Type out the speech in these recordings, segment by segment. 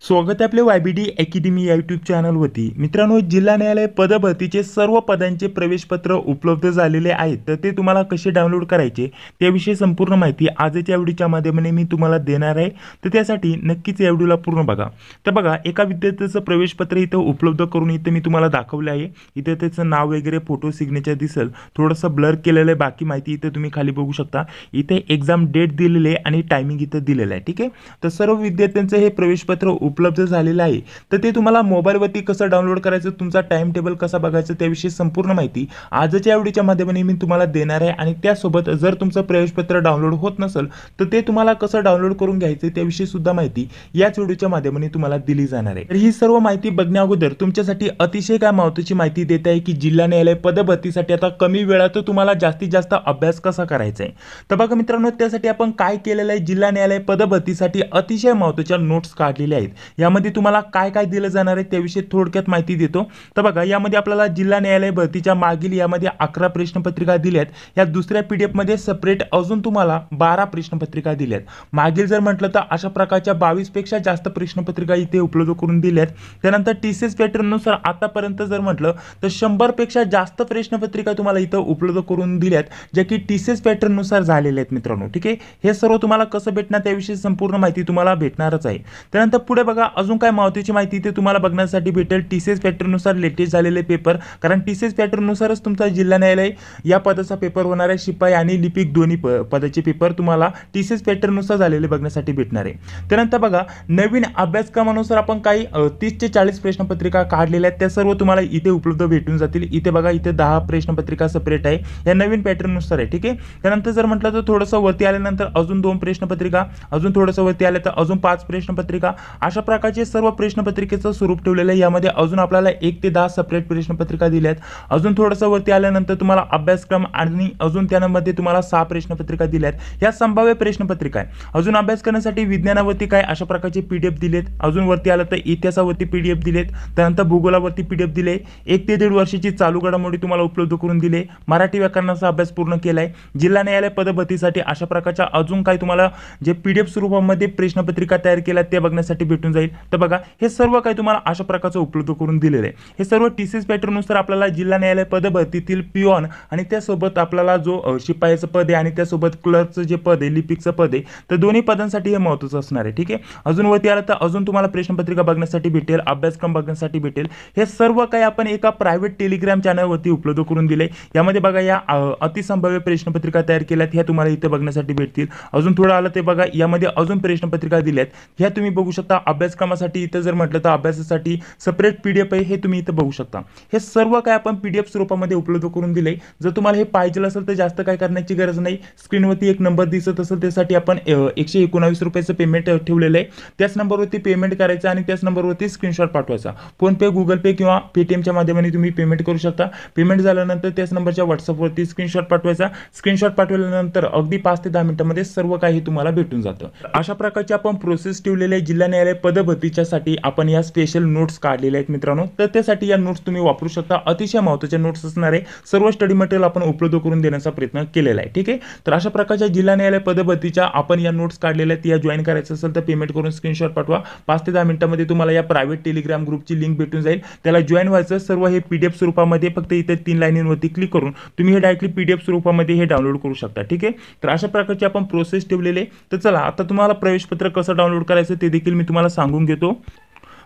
स्वागत आहे आपले YBD अकॅडमी या यूट्यूब चॅनलवरती। मित्रांनो, जिल्हा न्यायालय पदभरतीचे सर्व पदांचे प्रवेशपत्र उपलब्ध झालेले आहेत, तर ते तुम्हाला कसे डाउनलोड करायचे त्याविषयी संपूर्ण माहिती आजच्या व्हिडिओच्या माध्यमाने मी तुम्हाला देणार आहे। तर त्यासाठी नक्कीच या व्हिडिओला पूर्ण बघा। तर बघा, एका विद्यार्थ्याचं प्रवेशपत्र इथे उपलब्ध करून इथे मी तुम्हाला दाखवले आहे। इथे त्याचं नाव वगैरे फोटो सिग्नेचर दिसेल, थोडंसं ब्लर केलेलं आहे, बाकी माहिती इथे तुम्ही खाली बघू शकता। इथे एक्झाम डेट दिलेली आहे आणि टायमिंग इथे दिलेलं आहे, ठीक आहे। तर सर्व विद्यार्थ्यांचं हे प्रवेशपत्र उपलब्ध झालेलं आहे। तर ते तुम्हाला मोबाईलवरती कसं डाउनलोड करायचं, तुमचा टाइम टेबल कसा बघायचं त्याविषयी संपूर्ण माहिती आजच्या व्हिडिओच्या माध्यमाने मी तुम्हाला देणार आहे। आणि त्यासोबत जर तुमचं प्रवेशपत्र डाउनलोड होत नसेल तर ते तुम्हाला कसं डाउनलोड करून घ्यायचं त्याविषयी सुद्धा माहिती याच व्हिडिओच्या माध्यमाने तुम्हाला दिली जाणार आहे। तर ही सर्व माहिती बघण्या अगोदर तुमच्यासाठी अतिशय काय महत्त्वाची माहिती देत आहे की जिल्हा न्यायालय पदभरतीसाठी आता कमी वेळात तुम्हाला जास्तीत जास्त अभ्यास कसा करायचा आहे। तर बघा मित्रांनो, त्यासाठी आपण काय केलेलं आहे, जिल्हा न्यायालय पदभरतीसाठी अतिशय महत्त्वाच्या नोट्स काढलेल्या आहेत। यामध्ये तुम्हाला काय काय दिलं जाणार आहे त्याविषयी थोडक्यात माहिती देतो। तर बघा, यामध्ये आपल्याला जिल्हा न्यायालय भरतीच्या मागील यामध्ये 11 प्रश्नपत्रिका दिल्यात। या दुसऱ्या PDF मध्ये सेपरेट अजून तुम्हाला 12 प्रश्नपत्रिका दिल्यात। मागील जर म्हटलं तर अशा प्रकारच्या 22 पेक्षा जास्त प्रश्नपत्रिका इथे उपलब्ध करून दिल्यात। त्यानंतर TCS पॅटर्न नुसार आतापर्यंत जर म्हटलं तर 100 पेक्षा जास्त प्रश्नपत्रिका तुम्हाला इथे उपलब्ध करून दिल्यात, ज्या की TCS पॅटर्न नुसार झालेल्या आहेत मित्रांनो, ठीक आहे। हे सर्व तुम्हाला कसं भेटणार त्याविषयी संपूर्ण माहिती तुम्हाला भेटणारच आहे। त्यानंतर पुढे बघा, अजून काय महत्त्वाची माहिती इथे तुम्हाला बघण्यासाठी भेटेल, TCS पॅटर्न नुसार लेटेस्ट झालेले पेपर, कारण TCS पॅटर्न नुसारच तुमचा जिल्हा न्यायालय या पदाचा पेपर होणार आहे। शिपाई आणि लिपिक दोन्ही पदाचे पेपर तुम्हाला TCS पॅटर्न नुसार झालेले बघण्यासाठी भेटणार आहे। त्यानंतर बघा, नवीन अभ्यासक्रमानुसार आपण काही 30 ते 40 प्रश्नपत्रिका काढलेल्या आहेत, त्या सर्व तुम्हाला इथे उपलब्ध भेटून जातील। इथे बघा, इथे 10 प्रश्नपत्रिका सेपरेट आहे, या नवीन पॅटर्न नुसार आहे, ठीक आहे। त्यानंतर जर म्हटलं तर थोडंसं वरती आल्यानंतर अजून 2 प्रश्नपत्रिका, अजून थोडंसं वरती आले तर अजून 5 प्रश्नपत्रिका, अशा प्रकारचे सर्व प्रश्नपत्रिकेचं स्वरूप ठेवलेलं आहे। यामध्ये अजून आपल्याला 1 ते 10 सेपरेट प्रश्नपत्रिका दिल्यात। अजून थोडंसं वरती आल्यानंतर तुम्हाला अभ्यासक्रम आणि अजून त्यामध्ये तुम्हाला 6 प्रश्नपत्रिका दिल्यात। या संभाव्य प्रश्नपत्रिका आहे। अजून अभ्यास करण्यासाठी विज्ञानावरती काय अशा प्रकारचे PDF दिलेत। अजून वरती आलं तर इतिहासावरती PDF दिलेत। त्यानंतर भूगोलावरती PDF दिले। 1 ते 1.5 वर्षाची चालू घडामोडी तुम्हाला उपलब्ध करून दिले। मराठी व्याकरणाचा अभ्यास पूर्ण केलाय। जिल्हा न्यायालय पदभरतीसाठी अशा प्रकारच्या अजून काही तुम्हाला जे PDF स्वरूपामध्ये प्रश्नपत्रिका तयार केल्या ते बघण्यासाठी भेटून जाईल। तर बघा, हे सर्व काही तुम्हाला अशा प्रकारचं उपलब्ध करून दिलेलं आहे। हे सर्व TCS पॅटर्न नुसार आपल्याला जिल्हा न्यायालय पदभरतीतील पिओन आणि त्यासोबत आपल्याला जो शिपायाचं पद आहे आणि त्यासोबत क्लर्कचं जे पद आहे, लिपिकचं पद आहे, तर दोन्ही पदांसाठी हे महत्त्वाचं असणार आहे, ठीक आहे। अजून वरती आलं तर अजून तुम्हाला प्रश्नपत्रिका बघण्यासाठी भेटेल, अभ्यासक्रम बघण्यासाठी भेटेल। हे सर्व काही आपण एका प्रायव्हेट टेलिग्राम चॅनलवरती उपलब्ध करून दिले। यामध्ये बघा, या अतिसंभाव्य प्रश्नपत्रिका तयार केल्यात, ह्या तुम्हाला इथे बघण्यासाठी भेटतील। अजून थोडं आलं ते बघा, यामध्ये अजून प्रश्नपत्रिका दिल्यात, ह्या तुम्ही बघू शकता। अभ्यासक्रमासाठी इथे जर म्हटलं तर अभ्यासासाठी सेपरेट PDF आहे, हे तुम्ही इथे बघू शकता। हे सर्व काय आपण PDF स्वरूपामध्ये उपलब्ध करून दिले। जर तुम्हाला हे पाहिजे असेल तर जास्त काय करण्याची गरज नाही। स्क्रीनवरती एक नंबर दिसत असेल, त्यासाठी आपण 119 रुपयाचं पेमेंट ठेवलेलं आहे। त्याच नंबरवरती पेमेंट करायचं आणि त्याच नंबरवरती स्क्रीनशॉट पाठवायचा। फोनपे, गुगल पे किंवा पेटीएमच्या माध्यमाने तुम्ही पेमेंट करू शकता। पेमेंट झाल्यानंतर त्याच नंबरच्या WhatsAppवरती स्क्रीनशॉट पाठवायचा। स्क्रीनशॉट पाठवल्यानंतर अगदी 5 ते 10 मिनिटांमध्ये सर्व काही तुम्हाला भेटून जातं। अशा प्रकारची आपण प्रोसेस ठेवलेली आहे। जिल्हा न्यायालय पदभरतीच्यासाठी आपण या स्पेशल नोट्स काढलेल्या आहेत मित्रांनो, तर त्यासाठी या नोट्स तुम्ही वापरू शकता। अतिशय महत्त्वाच्या नोट्स असणार आहे। सर्व स्टडी मटेरियल आपण उपलब्ध करून देण्याचा प्रयत्न केलेला आहे, ठीक आहे। तर अशा प्रकारच्या जिल्हा न्यायालय पदभरतीच्या आपण या नोट्स काढलेल्या आहेत। या जॉईन करायचं असेल तर पेमेंट करून स्क्रीनशॉट पाठवा। 5 ते 10 मिनिटांमध्ये तुम्हाला या प्रायव्हेट टेलिग्राम ग्रुपची लिंक भेटून जाईल। त्याला जॉईन व्हायचं। सर्व हे PDF स्वरूपामध्ये, फक्त इथे 3 लाईनींवरती क्लिक करून तुम्ही हे डायरेक्टली PDF स्वरूपामध्ये हे डाउनलोड करू शकता, ठीक आहे। तर अशा प्रकारची आपण प्रोसेस ठेवलेली आहे। तर चला, आता तुम्हाला प्रवेशपत्र कसं डाउनलोड करायचं ते देखील मी तुम्हाला सांगून घेतो।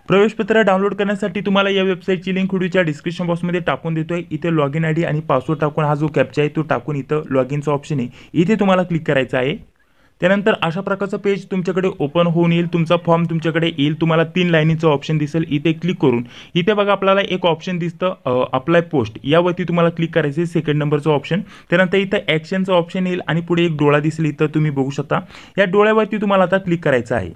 प्रवेशपत्र डाउनलोड करण्यासाठी तुम्हाला या वेबसाईटची लिंक व्हिडिओच्या डिस्क्रिप्शन बॉक्समध्ये टाकून देतोय। इथे लॉगिन ID आणि पासवर्ड टाकून हा जो कॅप्चा आहे तो टाकून इथं लॉगिनचा ऑप्शन आहे, इथे तुम्हाला क्लिक करायचं आहे। त्यानंतर अशा प्रकारचं पेज तुमच्याकडे ओपन होऊन येईल। तुमचा फॉर्म तुमच्याकडे येईल। तुम्हाला 3 लाईनीचं ऑप्शन दिसेल, इथे क्लिक करून इथे बघा आपल्याला एक ऑप्शन दिसतं अप्लाय पोस्ट, यावरती तुम्हाला क्लिक करायचं, सेकंड नंबरचं ऑप्शन। त्यानंतर इथं ॲक्शनचं ऑप्शन येईल आणि पुढे एक डोळा दिसेल, इथं तुम्ही बघू शकता। या डोळ्यावरती तुम्हाला आता क्लिक करायचं आहे।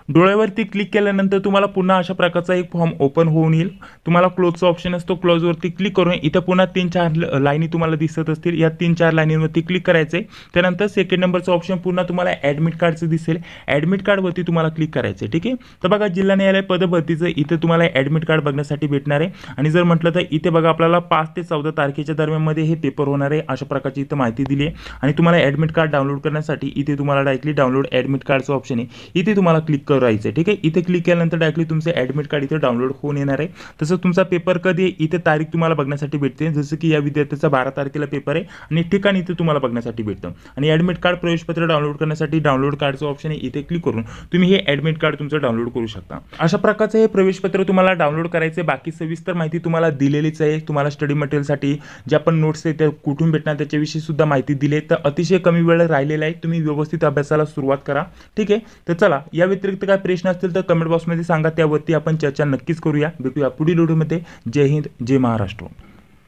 डोळ्यावरती क्लिक केल्यानंतर तुम्हाला पुन्हा अशा प्रकारचा एक फॉर्म ओपन होऊन येईल। तुम्हाला क्लोजचा ऑप्शन असतो, क्लोजवरती क्लिक करून इथे पुन्हा 3-4 लाईनी तुम्हाला दिसत असतील, या 3-4 लाईनींवरती क्लिक करायचे। त्यानंतर सेकंड नंबरचं ऑप्शन पुन्हा तुम्हाला ॲडमिट कार्डचं दिसेल, ॲडमिट कार्डवरती तुम्हाला क्लिक करायचं, ठीक आहे। तर बघा, जिल्हा न्यायालय पदभरतीचं इथे तुम्हाला ॲडमिट कार्ड बघण्यासाठी भेटणार आहे। आणि जर म्हटलं तर इथे बघा आपल्याला 5 ते 14 तारखेच्या दरम्यानमध्ये हे पेपर होणार आहे, अशा प्रकारची इथं माहिती दिली आहे। आणि तुम्हाला ॲडमिट कार्ड डाउनलोड करण्यासाठी इथे तुम्हाला डायरेक्टली डाउनलोड ॲडमिट कार्डचं ऑप्शन आहे, इथे तुम्हाला क्लिक करायचं आहे. ठीक आहे, इथे क्लिक केल्यानंतर डायरेक्टली तुमचे ॲडमिट कार्ड इथे डाउनलोड होऊन येणार आहे. तसंच तुमचा पेपर कधी आहे इथे तारीख तुम्हाला बघण्यासाठी भेटते. जसं की या विद्यार्थ्याचा 12 तारखेला पेपर आहे आणि ठिकाण इथे तुम्हाला बघण्यासाठी भेटतं. आणि ॲडमिट कार्ड प्रवेशपत्र डाउनलोड करण्यासाठी डाउनलोड कार्डचं ऑप्शन आहे, इथे क्लिक करून तुम्ही हे ॲडमिट कार्ड तुमचं डाउनलोड करू शकता. अशा प्रकारचं हे प्रवेशपत्र तुम्हाला डाउनलोड करायचे. बाकी सविस्तर माहिती तुम्हाला दिलेलीच आहे. तुम्हाला स्टडी मटेरियलसाठी ज्या पण नोट्स आहेत त्या कुठून भेटणार त्याच्याविषयी सुद्धा माहिती दिली आहे. तर अतिशय कमी वेळ राहिलेला आहे, तुम्ही व्यवस्थित अभ्यासाला सुरुवात करा. ठीक आहे, तर चला, या व्यतिरिक्त काय प्रश्न असतील तर कमेंट बॉक्समध्ये सांगा, त्यावरती आपण चर्चा नक्कीच करूया. भेटूया पुढील व्हिडिओमध्ये. जय हिंद, जय महाराष्ट्र.